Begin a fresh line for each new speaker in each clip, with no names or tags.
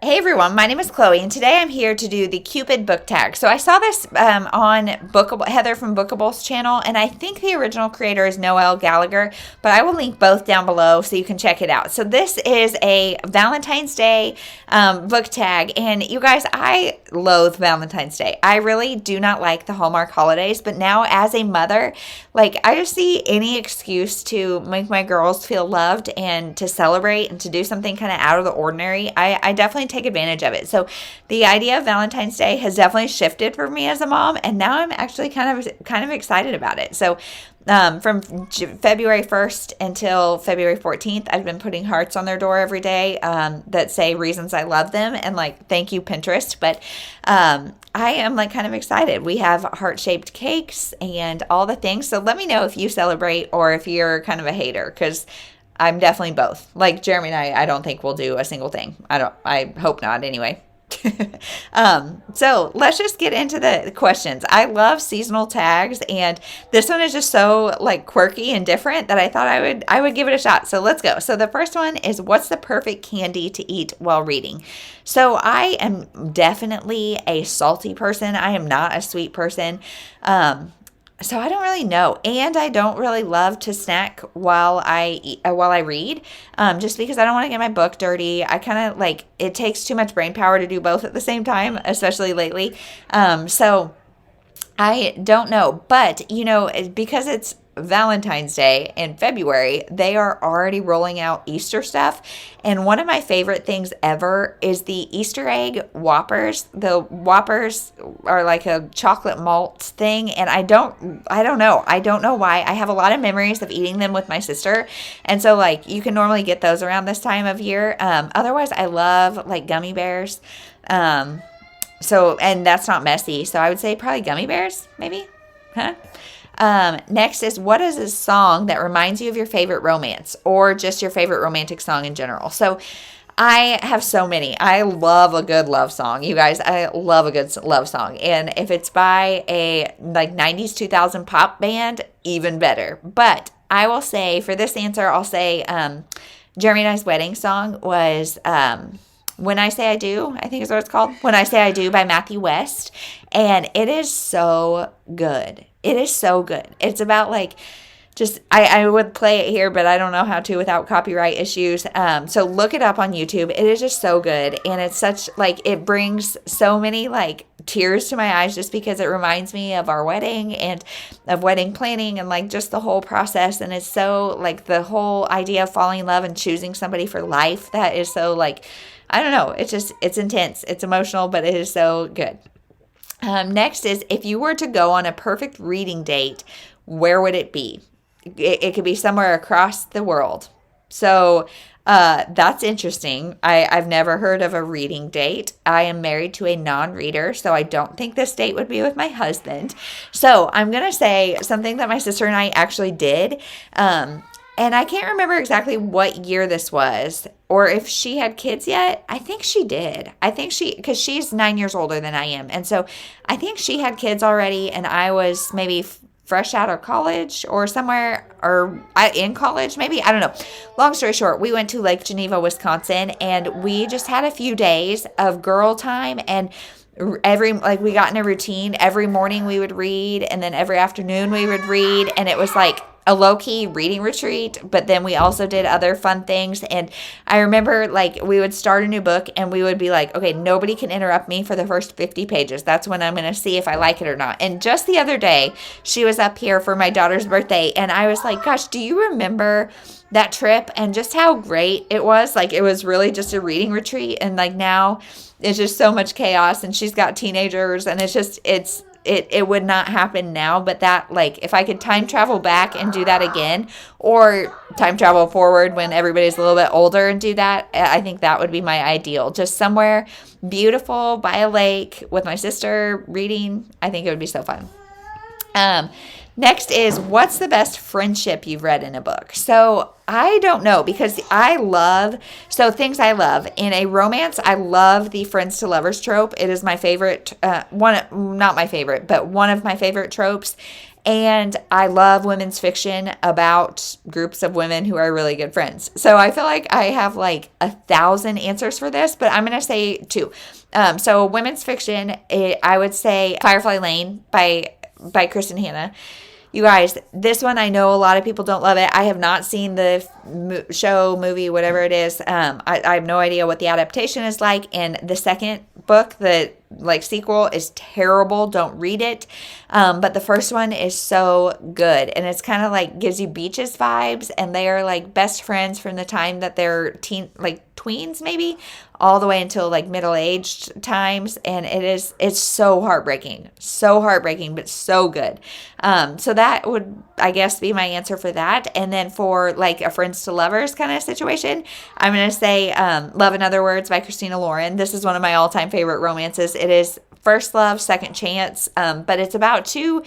Hey everyone, my name is Chloe, and today I'm here to do the Cupid Book Tag. So I saw this on Bookable, Heather from Bookable's channel, and I think the original creator is Noelle Gallagher, but I will link both down below so you can check it out. So this is a Valentine's Day book tag, and you guys, I loathe Valentine's Day. I really do not like the Hallmark holidays, but now as a mother, like I just see any excuse to make my girls feel loved and to celebrate and to do something kind of out of the ordinary. I definitely take advantage of it. So the idea of Valentine's Day has definitely shifted for me as a mom, and now I'm actually kind of excited about it. So from February 1st until February 14th, I've been putting hearts on their door every day that say reasons I love them and like thank you Pinterest. But I am like kind of excited. We have heart-shaped cakes and all the things. So let me know if you celebrate or if you're kind of a hater, because I'm definitely both. Like Jeremy and I don't think we'll do a single thing. I hope not anyway. So let's just get into the questions. I love seasonal tags, and this one is just so like quirky and different that I thought I would give it a shot. So let's go. So the first one is, what's the perfect candy to eat while reading? So I am definitely a salty person. I am not a sweet person. So I don't really know, and I don't really love to snack while I read, just because I don't want to get my book dirty. I kind of like, it takes too much brain power to do both at the same time, especially lately. So I don't know, but because it's Valentine's Day in February, they are already rolling out Easter stuff. And one of my favorite things ever is the Easter egg Whoppers. The Whoppers are like a chocolate malt thing. And I don't know. I don't know why. I have a lot of memories of eating them with my sister. And so like you can normally get those around this time of year. Otherwise I love like gummy bears. So, and that's not messy. So I would say probably gummy bears, maybe, huh? Next is, what is a song that reminds you of your favorite romance or just your favorite romantic song in general? So I have so many. I love a good love song. You guys, I love a good love song. And if it's by a like 90s, 2000 pop band, even better. But I will say for this answer, I'll say, Jeremy and I's wedding song was, When I Say I Do, I think is what it's called. When I Say I Do by Matthew West. And it is so good. It is so good. It's about like, just, I would play it here, but I don't know how to without copyright issues. So look it up on YouTube. It is just so good. And it's such, like, it brings so many, like, tears to my eyes just because it reminds me of our wedding and of wedding planning and, like, just the whole process. And it's so, like, the whole idea of falling in love and choosing somebody for life, that is so, like, I don't know. It's just, it's intense. It's emotional, but it is so good. Next is, if you were to go on a perfect reading date, where would it be? It could be somewhere across the world. So that's interesting. I've never heard of a reading date. I am married to a non-reader, so I don't think this date would be with my husband. So I'm going to say something that my sister and I actually did. And I can't remember exactly what year this was or if she had kids yet. I think she did. Because she's 9 years older than I am. And so I think she had kids already, and I was maybe fresh out of college or somewhere, or in college maybe. I don't know. Long story short, we went to Lake Geneva, Wisconsin, and we just had a few days of girl time, and we got in a routine. Every morning we would read, and then every afternoon we would read, and it was like a low-key reading retreat, but then we also did other fun things. And I remember like we would start a new book and we would be like, okay, nobody can interrupt me for the first 50 pages. That's when I'm going to see if I like it or not. And just the other day, she was up here for my daughter's birthday, and I was like, gosh, do you remember that trip and just how great it was? Like, it was really just a reading retreat, and like now it's just so much chaos, and she's got teenagers, and it's just, it would not happen now. But that, like, if I could time travel back and do that again, or time travel forward when everybody's a little bit older and do that, I think that would be my ideal. Just somewhere beautiful by a lake with my sister reading. I think it would be so fun. Next is, what's the best friendship you've read in a book? So I don't know, because things I love in a romance, I love the friends to lovers trope. It is my favorite, not my favorite, but one of my favorite tropes. And I love women's fiction about groups of women who are really good friends. So I feel like I have like 1,000 answers for this, but I'm going to say 2. So women's fiction, I would say Firefly Lane by Kristen Hanna. You guys, this one, I know a lot of people don't love it. I have not seen the show, movie, whatever it is. I have no idea what the adaptation is like. And the second book, the like sequel, is terrible. Don't read it. But the first one is so good. And it's kind of like gives you Beaches vibes. And they are like best friends from the time that they're tweens maybe, all the way until like middle-aged times. And it's so heartbreaking, but so good. So that would, I guess, be my answer for that. And then for like a friends to lovers kind of situation, I'm going to say Love in Other Words by Christina Lauren. This is one of my all-time favorite romances. It is first love, second chance, but it's about 2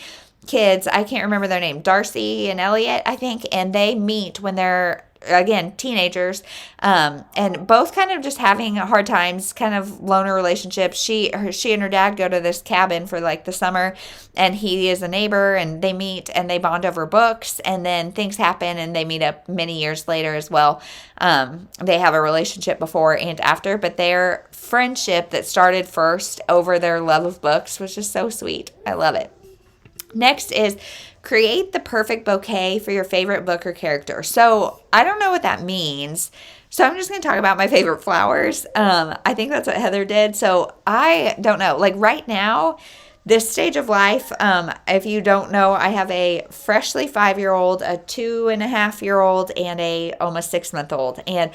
kids. I can't remember their name, Darcy and Elliot, I think, and they meet when they're, again, teenagers, and both kind of just having hard times, kind of loner relationships. She and her dad go to this cabin for like the summer, and he is a neighbor, and they meet and they bond over books, and then things happen and they meet up many years later as well. They have a relationship before and after, but their friendship that started first over their love of books was just so sweet. I love it. Next is create the perfect bouquet for your favorite book or character. So I don't know what that means. So I'm just going to talk about my favorite flowers. I think that's what Heather did. So I don't know. Like right now, this stage of life, if you don't know, I have a freshly 5-year-old, a 2.5-year-old, and a almost 6-month-old. And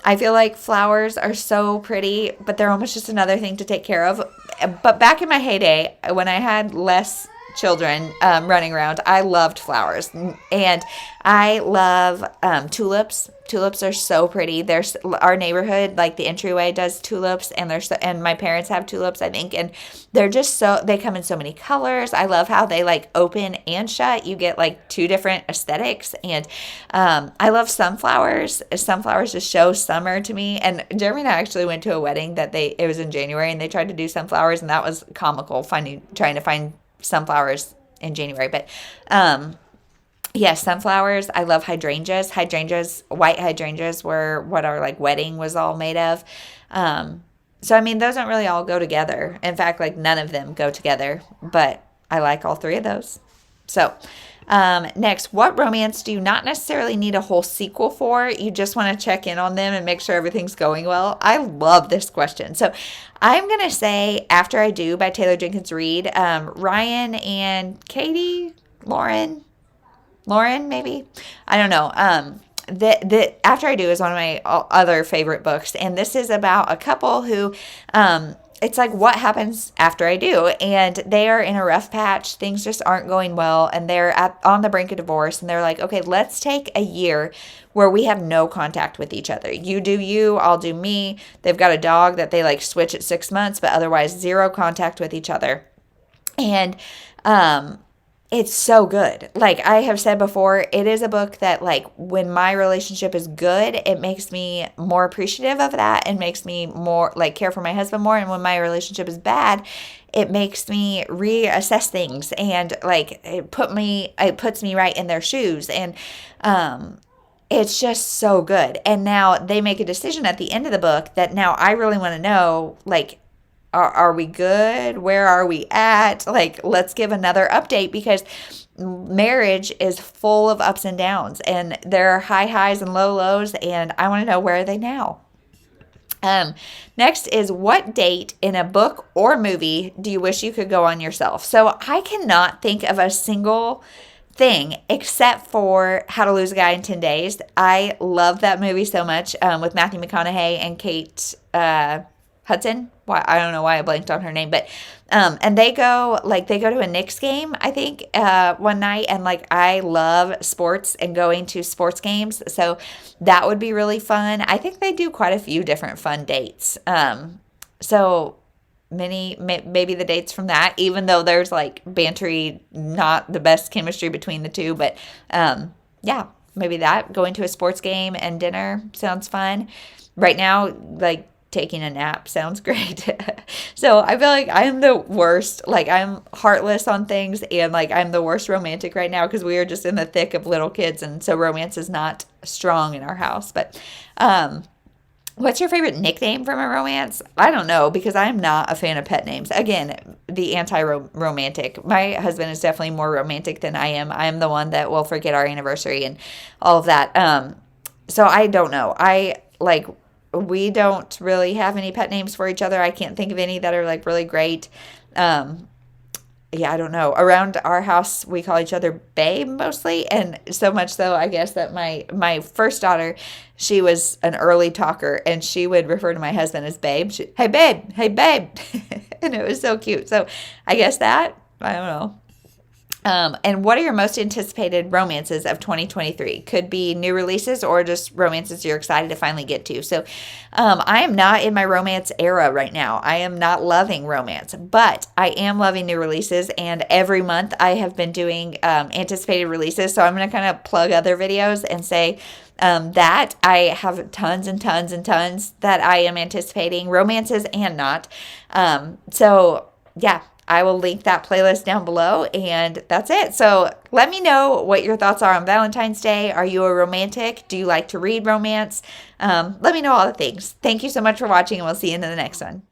I feel like flowers are so pretty, but they're almost just another thing to take care of. But back in my heyday, when I had less children running around, I loved flowers, and I love tulips. Tulips are so pretty. There's our neighborhood, like the entryway does tulips, and and my parents have tulips, I think, and they're just they come in so many colors. I love how they like open and shut. You get like 2 different aesthetics, and I love sunflowers. Sunflowers just show summer to me. And Jeremy and I actually went to a wedding that it was in January, and they tried to do sunflowers, and that was comical, trying to find sunflowers in January. But yes, sunflowers. I love hydrangeas. White hydrangeas were what our like wedding was all made of. So I mean, those don't really all go together. In fact, like none of them go together, but I like all 3 of those. So next, what romance do you not necessarily need a whole sequel for? You just want to check in on them and make sure everything's going well. I love this question. So I'm going to say After I Do by Taylor Jenkins Reid. Ryan and Katie, Lauren, maybe? I don't know. The After I Do is one of my other favorite books. And this is about a couple who, it's like what happens after I do, and they are in a rough patch. Things just aren't going well, and they're on the brink of divorce, and they're like, okay, let's take a year where we have no contact with each other. You do you, I'll do me. They've got a dog that they like switch at 6 months, but otherwise 0 contact with each other. And it's so good. Like I have said before, it is a book that like when my relationship is good, it makes me more appreciative of that and makes me more like care for my husband more. And when my relationship is bad, it makes me reassess things, and like it puts me right in their shoes. And it's just so good. And now they make a decision at the end of the book that now I really want to know, like, are we good? Where are we at? Like, let's give another update, because marriage is full of ups and downs, and there are high highs and low lows, and I want to know, where are they now? Next is, what date in a book or movie do you wish you could go on yourself? So I cannot think of a single thing except for How to Lose a Guy in 10 Days. I love that movie so much, with Matthew McConaughey and Kate Hudson. I don't know why I blanked on her name, but and they go to a Knicks game, I think, one night, and like I love sports and going to sports games, so that would be really fun. I think they do quite a few different fun dates. So maybe the dates from that, even though there's like bantery, not the best chemistry between the two, but yeah, maybe that, going to a sports game and dinner sounds fun. Right now, like taking a nap sounds great. So I feel like I'm the worst. Like, I'm heartless on things, and like I'm the worst romantic right now because we are just in the thick of little kids, and so romance is not strong in our house. But what's your favorite nickname from a romance? I don't know, because I'm not a fan of pet names. Again, the anti-romantic. My husband is definitely more romantic than I am. I'm the one that will forget our anniversary and all of that. So I don't know. We don't really have any pet names for each other. I can't think of any that are like really great. Yeah, I don't know. Around our house, we call each other babe mostly, and so much so, I guess, that my first daughter, she was an early talker, and she would refer to my husband as babe. Hey babe, hey babe, and it was so cute. So I guess that, I don't know. And what are your most anticipated romances of 2023? Could be new releases or just romances you're excited to finally get to. So, I am not in my romance era right now. I am not loving romance, but I am loving new releases. And every month I have been doing anticipated releases. So I'm going to kind of plug other videos and say that I have tons and tons and tons that I am anticipating, romances and not. So yeah. I will link that playlist down below, and that's it. So let me know what your thoughts are on Valentine's Day. Are you a romantic? Do you like to read romance? Let me know all the things. Thank you so much for watching, and we'll see you in the next one.